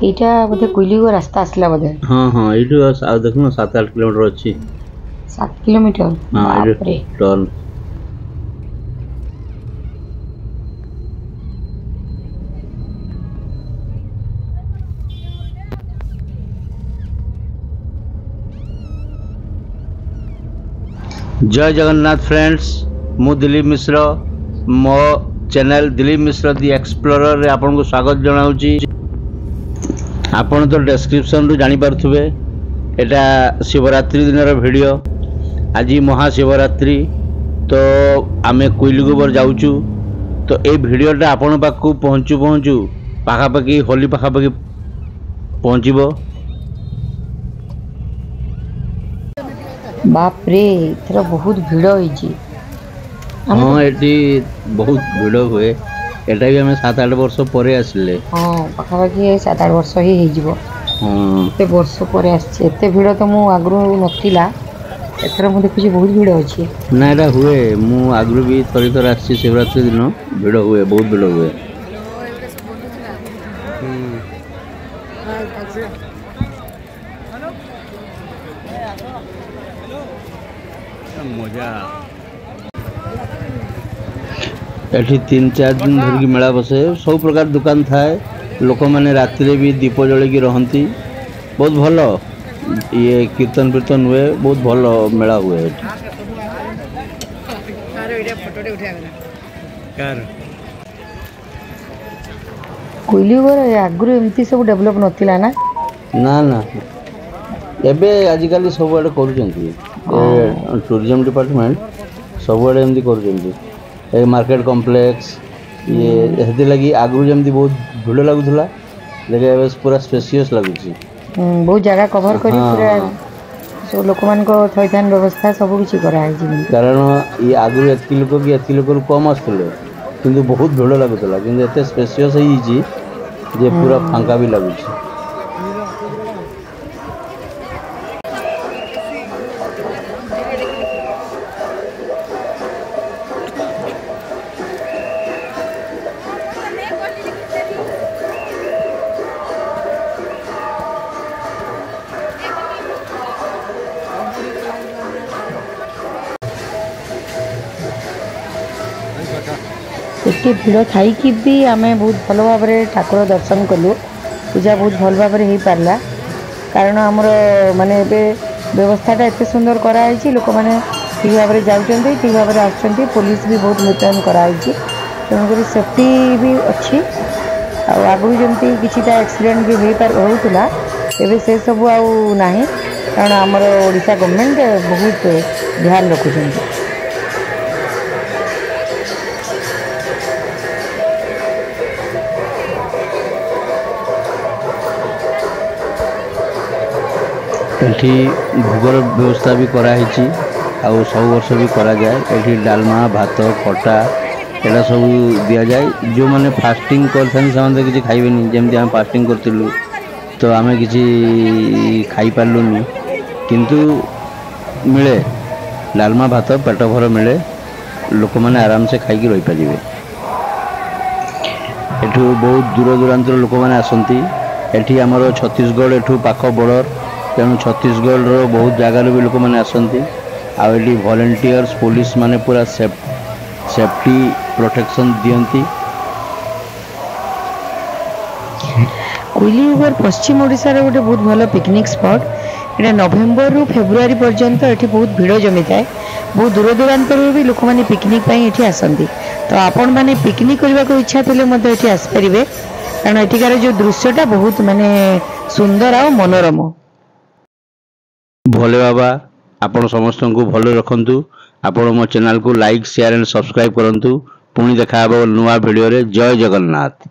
এইটা বোধে কুইলিগো রাস্তা আসলা বোধে। हाँ हाँ ये देखो 7-8 किलोमीटर अच्छी 7 किलोमीटर हाँ बाप रे। टर्न जय जगन्नाथ फ्रेंड्स मु दिलीप मिश्र मो चैनल दिलीप मिश्र दि एक्सप्लोरर रे आपन को स्वागत जनाउची। आपन तो डिस्क्रिप्शन रु जानि पारथुबे एटा शिवरात्रि दिन रो वीडियो। आज महाशिवरात्रि तो आमे कुइलगोबर जाउचू तो ए वीडियोटा आपन पाखु पहुंचू पहुंचू पाखापाखि होली पाखापाखि पहुंचीबो। बाप रे इथर बहुत भिड़ होइची। हाँ एटी बहुत भिड़ हुए एटा भी हमें 7-8 वर्ष परे आसिले। हाँ पाखापाखि 7-8 वर्ष ही हेजिबो। हाँ एते वर्ष परे आछे एते भिड़ तो मु आगरो नथिला एथर मु देखुची बहुत भिड़ अछि। ना एटा हुए मु आगरो भी थोड़ी थोड़ा आसी शिवरात्रि दिन भिड़ हुए बहुत भिड़ हुए। मजा एठी 3-4 दिन धरिकी मेला बसे सब प्रकार दुकान थाए लोक माने रात्रि भी दीप जलिकी रहंती बहुत भलो ये कीर्तन कीर्तन हुए बहुत भलो मेला हुए एठी। कुइलिगोर आगरो एमती सब डेवलप नथिला ना ना ना एबे आजिकल सब आड़े करूचंती टूरिज्म डिपार्टमेंट सब आड़े एमती करूचंती ए मार्केट कॉम्प्लेक्स ये हेती लगी आगु जमती बहुत भिड़ लगुला लेकिन पूरा स्पेसियस लगुची बहुत जगह कवर करी पूरा सब लोक मान को थैथान व्यवस्था सब किछि करा है कारण ये आगु एतकी लोक कि एतकी लोक कम आसले किंतु बहुत भिड़ लगुला किंतु एते स्पेसियस होई जी जे पूरा फांका भी लगुची। एते भिड़ थाई कि भी आमे बहुत भल भाव ठाकुर दर्शन कलु पूजा बहुत भल भाव हो पारला कारण आमर माने एबे व्यवस्थाटा एते सुंदर कराई लोक मैंने ठीक भाव में जाऊँच ठीक भाव में आसुँच पुलिस भी बहुत मुतयन कराई तेणुक सेफ्टी भी अच्छी आगु जमी किसी एक्सीडेंट भी होता एवं से सब आना कारण आमर ओडिशा गवर्नमेंट बहुत ध्यान रखुं। एठी भोगर व्यवस्था भी कराई आउ सब वर्ष भी करा जाए एठी डालमा भात खटा एटा सब दिया जाए जो माने फास्टिंग करथन से किसी खाइबेनी जेमती हम फास्टिंग करथिलु तो आमे किसी खाई पारलुनी किंतु मिले डालमा भात पेट भर मिले लोक माने आराम से खाई रही पारिबे। एठू बहुत दूर दूरांतर लोक माने आसंती एठी हमर छत्तीसगढ़ एठू पाख बॉर्डर तेणु छत्तीसगढ़ रो बहुत जगार भी लोक मैंने आसती आठी वॉलंटियर्स पुलिस माने पूरा सेफ्टी प्रोटेक्शन दियंती। कुइलिगोबर पश्चिम ओडिशा रे गोटे बहुत भल पिकनिक स्पॉट एटा नवेम्बर रु फेब्रुआरी पर्यंत एठी बहुत भिड़ जमी थाए बहुत दूर दूरांतर भी लोक माने पिकनिक पई एठी आसंती तो आपण माने पिकनिक करबा को इच्छा थिले मते एठी आस परिबे कारण एठिकार जो दृश्यटा बहुत माने सुंदर आ मनोरम। भोले बाबा आपण समस्त को भले रखंतु आपण मो चैनल को लाइक शेयर एंड सब्सक्राइब करंतु पुणी देखा नुआ वीडियो रे। जय जगन्नाथ।